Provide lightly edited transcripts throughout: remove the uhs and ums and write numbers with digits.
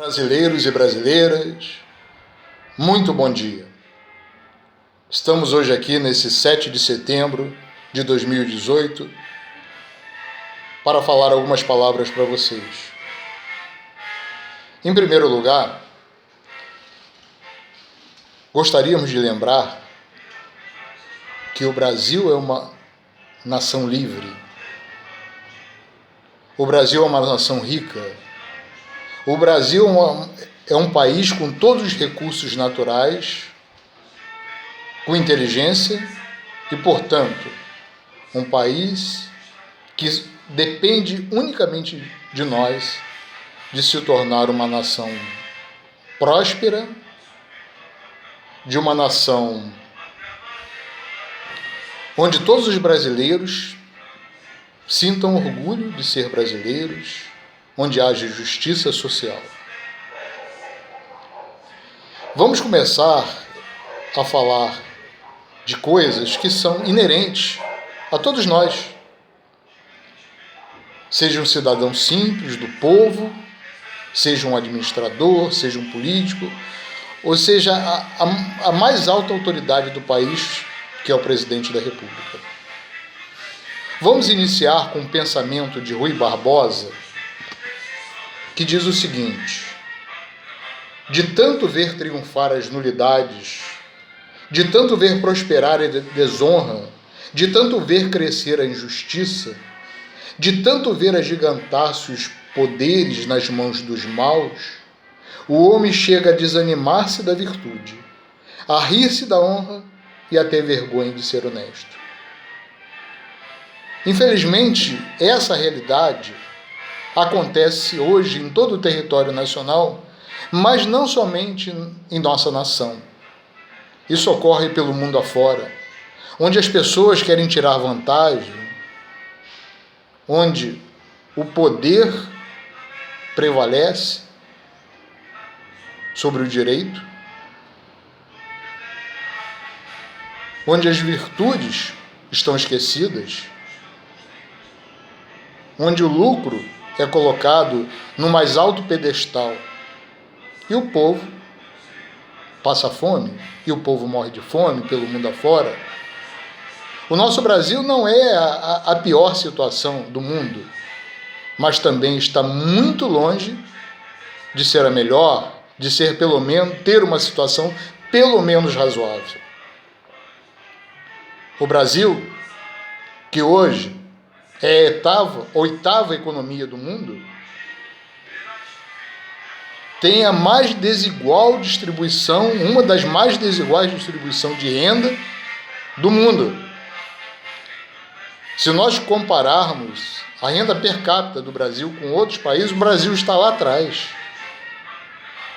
Brasileiros e brasileiras, muito bom dia. Estamos hoje aqui nesse 7 de setembro de 2018 para falar algumas palavras para vocês. Em primeiro lugar, gostaríamos de lembrar que o Brasil é uma nação livre. O Brasil é uma nação rica. O Brasil é um país com todos os recursos naturais, com inteligência e, portanto, um país que depende unicamente de nós de se tornar uma nação próspera, de uma nação onde todos os brasileiros sintam orgulho de ser brasileiros, onde haja justiça social. Vamos começar a falar de coisas que são inerentes a todos nós. Seja um cidadão simples do povo, seja um administrador, seja um político, ou seja a mais alta autoridade do país, que é o presidente da República. Vamos iniciar com um pensamento de Rui Barbosa, que diz o seguinte: de tanto ver triunfar as nulidades, de tanto ver prosperar a desonra, de tanto ver crescer a injustiça, de tanto ver agigantar-se os poderes nas mãos dos maus, o homem chega a desanimar-se da virtude, a rir-se da honra e a ter vergonha de ser honesto. Infelizmente, essa realidade acontece hoje em todo o território nacional, mas não somente em nossa nação. Isso ocorre pelo mundo afora, onde as pessoas querem tirar vantagem, onde o poder prevalece sobre o direito, onde as virtudes estão esquecidas, onde o lucro é colocado no mais alto pedestal e o povo passa fome, e o povo morre de fome pelo mundo afora. O nosso Brasil não é a pior situação do mundo, mas também está muito longe de ser a melhor, de ser pelo menos, ter uma situação pelo menos razoável. O Brasil, que hoje é a oitava economia do mundo, tem a mais desigual distribuição, uma das mais desiguais distribuições de renda do mundo. Se nós compararmos a renda per capita do Brasil com outros países, o Brasil está lá atrás,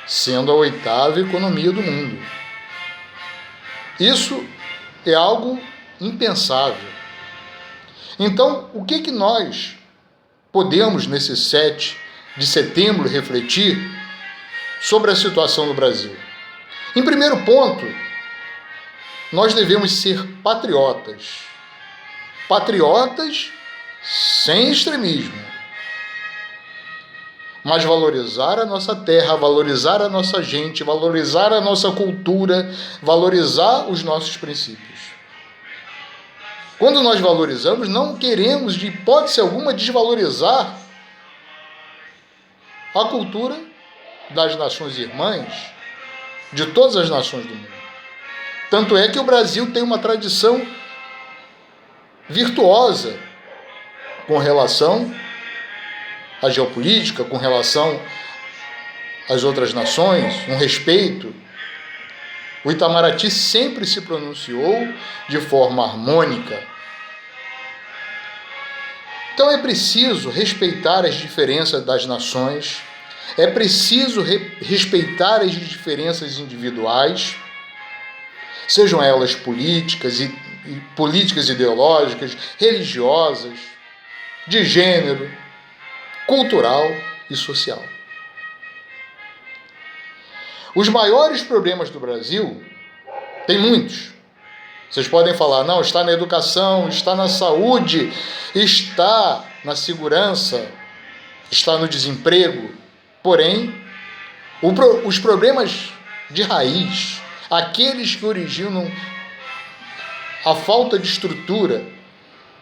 sendo a oitava economia do mundo. Isso é algo impensável. Então, o que nós podemos, nesse 7 de setembro, refletir sobre a situação do Brasil? Em primeiro ponto, nós devemos ser patriotas. Patriotas sem extremismo. Mas valorizar a nossa terra, valorizar a nossa gente, valorizar a nossa cultura, valorizar os nossos princípios. Quando nós valorizamos, não queremos, de hipótese alguma, desvalorizar a cultura das nações irmãs, de todas as nações do mundo. Tanto é que o Brasil tem uma tradição virtuosa com relação à geopolítica, com relação às outras nações, um respeito. O Itamaraty sempre se pronunciou de forma harmônica. Então é preciso respeitar as diferenças das nações, é preciso respeitar as diferenças individuais, sejam elas políticas, ideológicas, religiosas, de gênero, cultural e social. Os maiores problemas do Brasil, tem muitos. Vocês podem falar, não, está na educação, está na saúde, está na segurança, está no desemprego. Porém, Os problemas de raiz, aqueles que originam a falta de estrutura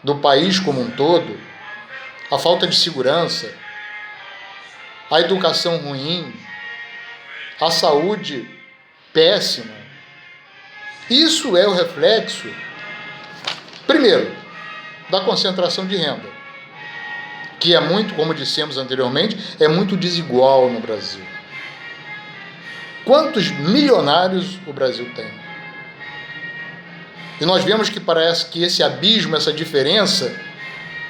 do país como um todo, a falta de segurança, a educação ruim, a saúde péssima. Isso é o reflexo, primeiro, da concentração de renda, que é muito, como dissemos anteriormente, é muito desigual no Brasil. Quantos milionários o Brasil tem? E nós vemos que parece que esse abismo, essa diferença,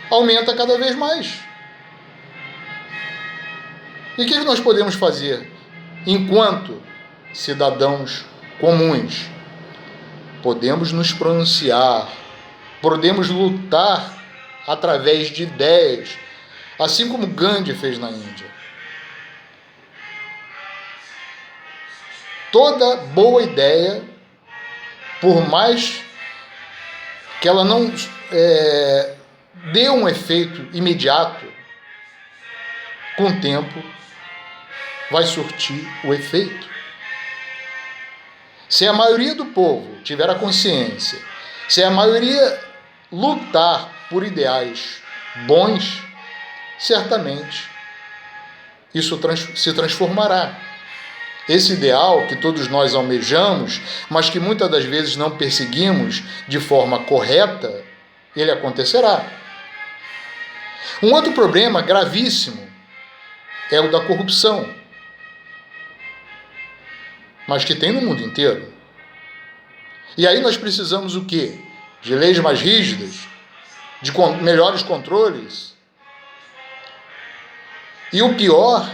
aumenta cada vez mais. E o que nós podemos fazer enquanto cidadãos comuns? Podemos nos pronunciar, podemos lutar através de ideias, assim como Gandhi fez na Índia. Toda boa ideia, por mais que ela não dê um efeito imediato, com o tempo vai surtir o efeito. Se a maioria do povo tiver a consciência, se a maioria lutar por ideais bons, certamente isso se transformará. Esse ideal que todos nós almejamos, mas que muitas das vezes não perseguimos de forma correta, ele acontecerá. Um outro problema gravíssimo é o da corrupção, mas que tem no mundo inteiro. E aí nós precisamos o quê? De leis mais rígidas, de melhores controles. E o pior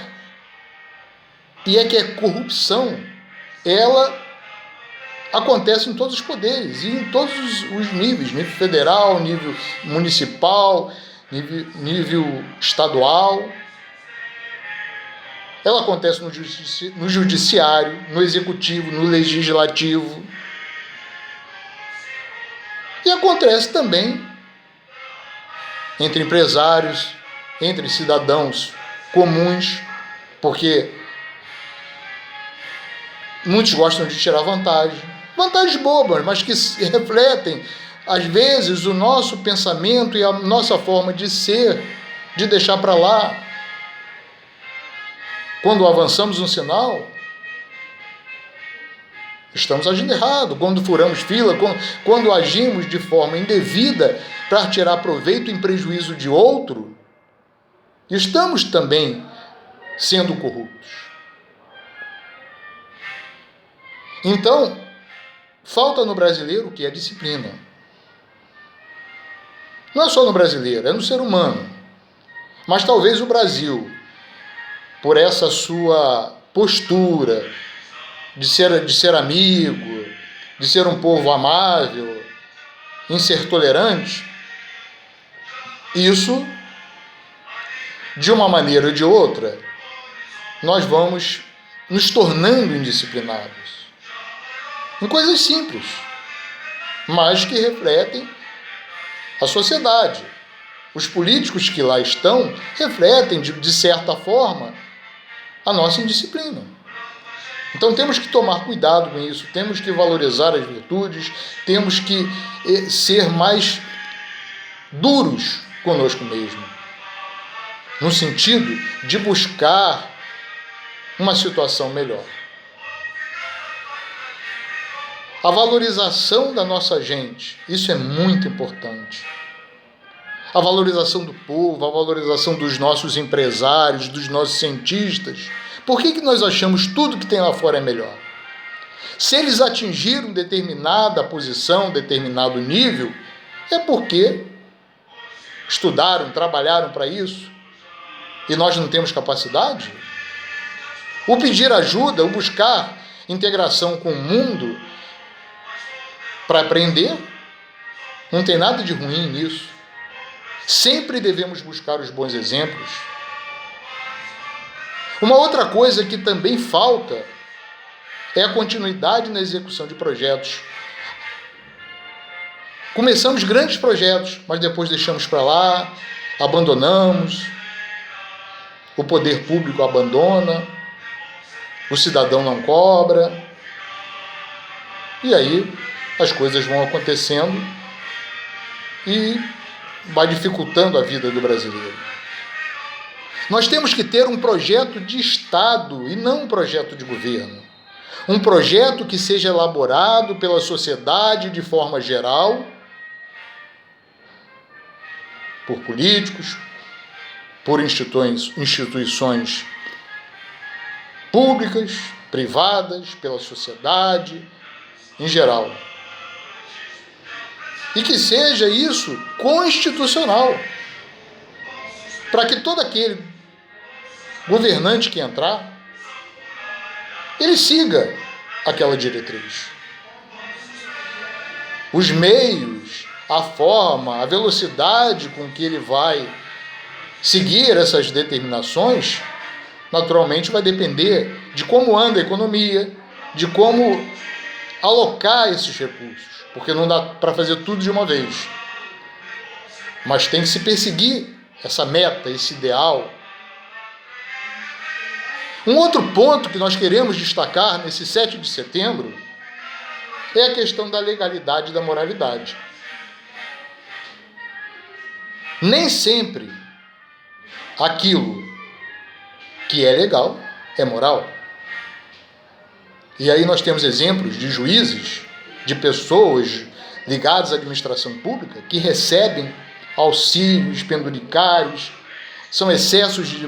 é que a corrupção, ela acontece em todos os poderes e em todos os níveis, nível federal, nível municipal, nível estadual. Ela acontece no judiciário, no executivo, no legislativo. E acontece também entre empresários, entre cidadãos comuns, porque muitos gostam de tirar vantagens bobas, mas que refletem, às vezes, o nosso pensamento e a nossa forma de ser, de deixar para lá. Quando avançamos um sinal, estamos agindo errado. Quando furamos fila, quando agimos de forma indevida para tirar proveito em prejuízo de outro, estamos também sendo corruptos. Então, falta no brasileiro o que é disciplina. Não é só no brasileiro, é no ser humano. Mas talvez o Brasil, por essa sua postura de ser amigo, de ser um povo amável, em ser tolerante, isso, de uma maneira ou de outra, nós vamos nos tornando indisciplinados. Em coisas simples, mas que refletem a sociedade. Os políticos que lá estão refletem, de certa forma, a nossa indisciplina. Então temos que tomar cuidado com isso, temos que valorizar as virtudes, temos que ser mais duros conosco mesmo, no sentido de buscar uma situação melhor. A valorização da nossa gente, isso é muito importante. A valorização do povo, a valorização dos nossos empresários, dos nossos cientistas. Por que nós achamos tudo que tem lá fora é melhor? Se eles atingiram determinada posição, determinado nível, é porque estudaram, trabalharam para isso, e nós não temos capacidade? O pedir ajuda, o buscar integração com o mundo para aprender, não tem nada de ruim nisso. Sempre devemos buscar os bons exemplos. Uma outra coisa que também falta é a continuidade na execução de projetos. Começamos grandes projetos, mas depois deixamos para lá, abandonamos, o poder público abandona. o cidadão não cobra, e aí as coisas vão acontecendo e vai dificultando a vida do brasileiro. Nós temos que ter um projeto de Estado e não um projeto de governo. Um projeto que seja elaborado pela sociedade de forma geral, por políticos, por instituições públicas, privadas, pela sociedade em geral. E que seja isso constitucional, para que todo aquele governante que entrar, ele siga aquela diretriz. Os meios, a forma, a velocidade com que ele vai seguir essas determinações, naturalmente vai depender de como anda a economia, de como alocar esses recursos, porque não dá para fazer tudo de uma vez. Mas tem que se perseguir essa meta, esse ideal. Um outro ponto que nós queremos destacar nesse 7 de setembro é a questão da legalidade e da moralidade. Nem sempre aquilo que é legal é moral. E aí nós temos exemplos de juízes, de pessoas ligadas à administração pública que recebem auxílios penduricários, são excessos de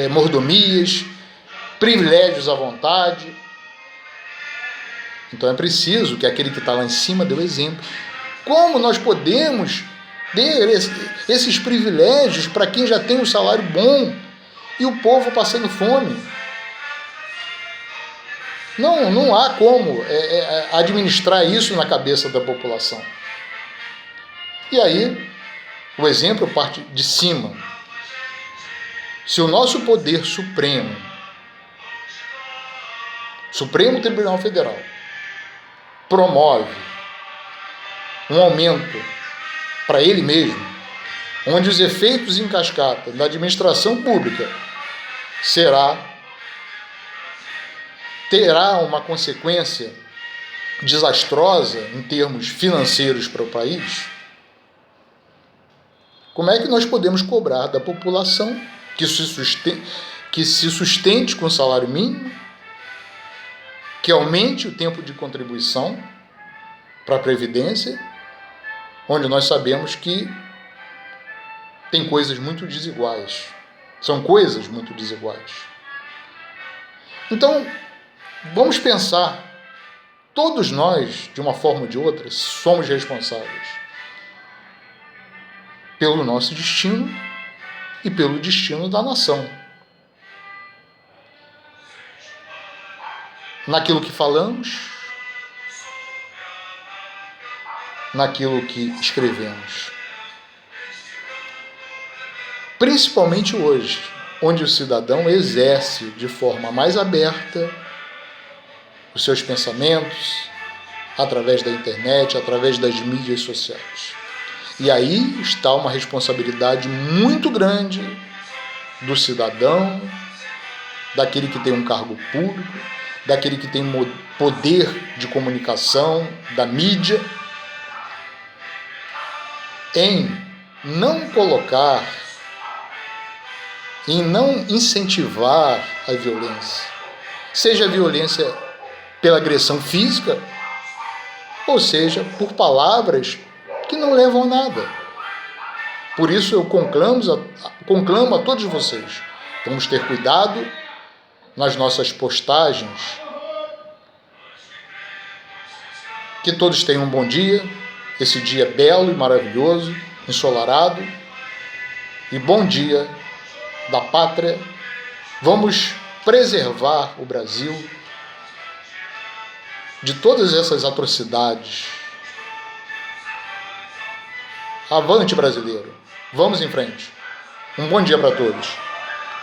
mordomias, privilégios à vontade. Então é preciso que aquele que está lá em cima dê o exemplo. Como nós podemos dar esses privilégios para quem já tem um salário bom e o povo passando fome? Não há como administrar isso na cabeça da população. E aí, o exemplo parte de cima. Se o nosso poder Supremo Tribunal Federal, promove um aumento para ele mesmo, onde os efeitos em cascata da administração pública terá uma consequência desastrosa em termos financeiros para o país, como é que nós podemos cobrar da população que se sustente com salário mínimo, que aumente o tempo de contribuição para a Previdência, onde nós sabemos que tem coisas muito desiguais. São coisas muito desiguais. Então, vamos pensar, todos nós, de uma forma ou de outra, somos responsáveis pelo nosso destino e pelo destino da nação. Naquilo que falamos, naquilo que escrevemos. Principalmente hoje, onde o cidadão exerce de forma mais aberta os seus pensamentos através da internet, através das mídias sociais. E aí está uma responsabilidade muito grande do cidadão, daquele que tem um cargo público, daquele que tem poder de comunicação, da mídia, em não colocar, em não incentivar a violência. Seja a violência pela agressão física, ou seja, por palavras que não levam a nada. Por isso eu conclamo a todos vocês, vamos ter cuidado nas nossas postagens. Que todos tenham um bom dia, esse dia belo e maravilhoso, ensolarado, e bom dia da pátria. Vamos preservar o Brasil de todas essas atrocidades. Avante, brasileiro! Vamos em frente. Um bom dia para todos.